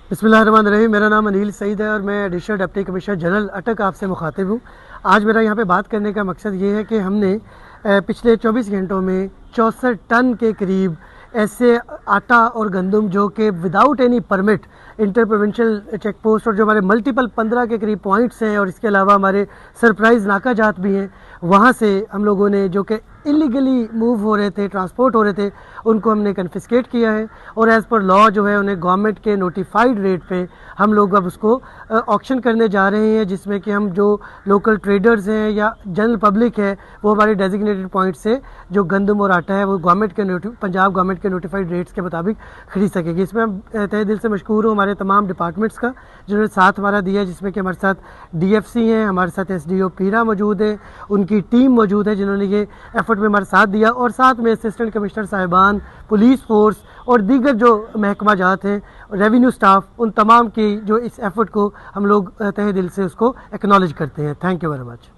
बिस्मिल्लाहिर्रहमानिर्रहीम। मेरा नाम अनिल सईद है और मैं एडिशनल डिप्टी कमिश्नर जनरल अटक आपसे मुखातिब हूँ। आज मेरा यहाँ पे बात करने का मकसद ये है कि हमने पिछले 24 घंटों में 64 टन के करीब ऐसे आटा और गंदम जो कि without any permit inter provincial check post और जो हमारे मल्टीपल 15 के करीब पॉइंट्स हैं और इसके अलावा हमारे सरप्राइज़ नाका जात भी हैं, वहाँ से हम लोगों ने जो कि इलीगली मूव हो रहे थे, ट्रांसपोर्ट हो रहे थे, उनको हमने कन्फिस्केट किया है और एज़ पर लॉ जो है उन्हें गवर्नमेंट के नोटिफाइड रेट पे हम लोग अब उसको ऑक्शन करने जा रहे हैं, जिसमें कि हम जो लोकल ट्रेडर्स हैं या जनरल पब्लिक है वो हमारे डेजिग्नेटेड पॉइंट से जो गंदम और आटा है वो गवर्नमेंट के पंजाब गवर्नमेंट के नोटिफाइड रेट्स के मुताबिक खरीद सकेगी। इसमें हम तहे दिल से मशकूर हूँ हमारे तमाम डिपार्टमेंट्स का जिन्होंने साथ हमारा दिया है, जिसमें कि हमारे साथ DFC हैं, हमारे साथ SDO पीरा मौजूद है, उनकी टीम मौजूद है जिन्होंने ये एफर्ट में हमारे साथ दिया, और साथ में असिस्टेंट कमिश्नर साहिबान, पुलिस फोर्स और दीगर जो महकमा जात हैं, रेवेन्यू स्टाफ, उन तमाम की जो इस एफर्ट को हम लोग तहे दिल से उसको एक्नॉलेज करते हैं। Thank you very much.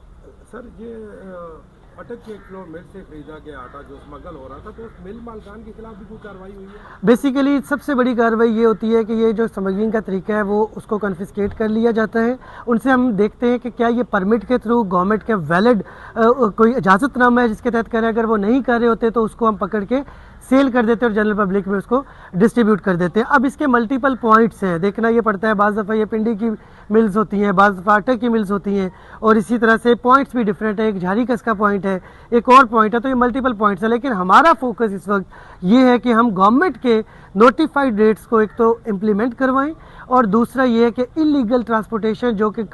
Sir, ये अटक के फ्लोर मिल से खरीदा गया आटा जो स्मगल हो रहा था, तो उस मिल मालकान के खिलाफ भी कोई कार्रवाई हुई है? बेसिकली सबसे बड़ी कार्रवाई ये होती है कि ये जो स्मगलिंग का तरीका है वो उसको कन्फिस्केट कर लिया जाता है। उनसे हम देखते हैं कि क्या ये परमिट के थ्रू गवर्नमेंट के वैलिड कोई इजाज़तनामा है जिसके तहत करें। अगर वो नहीं कर रहे होते तो उसको हम पकड़ के सेल कर देते हैं और जनरल पब्लिक में उसको डिस्ट्रीब्यूट कर देते हैं। अब इसके मल्टीपल पॉइंट्स हैं, देखना ये पड़ता है, बाज़ दफ़ा ये पिंडी की मिल्स होती हैं, बाज़ दफ़ा आटा की मिल्स होती हैं, और इसी तरह से पॉइंट्स भी डिफरेंट है। एक झारी कस का पॉइंट है, एक और पॉइंट है, तो ये मल्टीपल पॉइंट्स है। लेकिन हमारा फोकस इस वक्त ये है कि हम गवर्नमेंट के नोटिफाइड रेट्स को एक तो इम्प्लीमेंट करवाएं, और दूसरा ये है कि इलीगल ट्रांसपोर्टेशन जो कि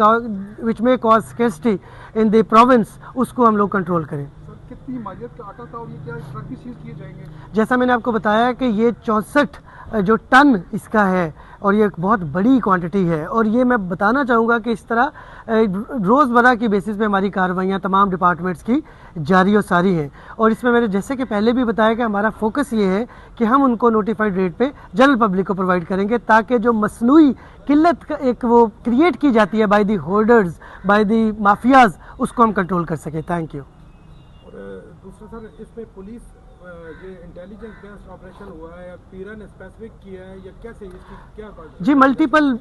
विच में cause scarcity in the province, उसको हम लोग कंट्रोल करें। कितनी मालियत का आटा था और ये क्या ट्रक भी सीज किए जाएंगे? जैसा मैंने आपको बताया कि ये 64 जो टन इसका है और ये एक बहुत बड़ी क्वांटिटी है, और ये मैं बताना चाहूँगा कि इस तरह रोज़मर्रा की बेसिस पे हमारी कार्रवाइयाँ तमाम डिपार्टमेंट्स की जारी और सारी हैं। और इसमें मैंने जैसे कि पहले भी बताया कि हमारा फोकस ये है कि हम उनको नोटिफाइड रेट पे जनरल पब्लिक को प्रोवाइड करेंगे, ताकि जो मसनूई किल्लत का एक वो क्रिएट की जाती है by the holders, by the mafias, उसको हम कंट्रोल कर सकें। Thank you. दूसरा सर, इसमें पुलिस ये इंटेलिजेंस बेस्ड ऑपरेशन हुआ है या पीरा ने स्पेसिफिक किया है या कैसे, इसकी क्या बात है? जी,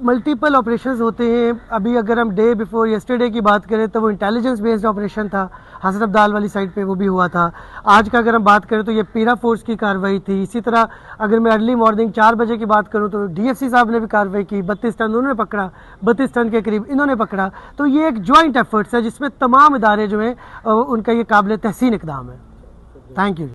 मल्टीपल ऑपरेशंस होते हैं। अभी अगर हम डे बिफोर यस्टरडे की बात करें तो वो इंटेलिजेंस बेस्ड ऑपरेशन था, हसन अब्दाल वाली साइड पे वो भी हुआ था। आज का अगर हम बात करें तो ये पीरा फोर्स की कार्रवाई थी। इसी तरह अगर मैं अर्ली मॉर्निंग 4 बजे की बात करूँ तो DFC साहब ने भी कार्रवाई की, 32 टन उन्होंने पकड़ा, 32 टन के करीब इन्होंने पकड़ा। तो ये एक जॉइंट एफर्ट्स है जिसमें तमाम इदारे जो हैं उनका ये काबिल तहसीन इक़दाम है। Thank you.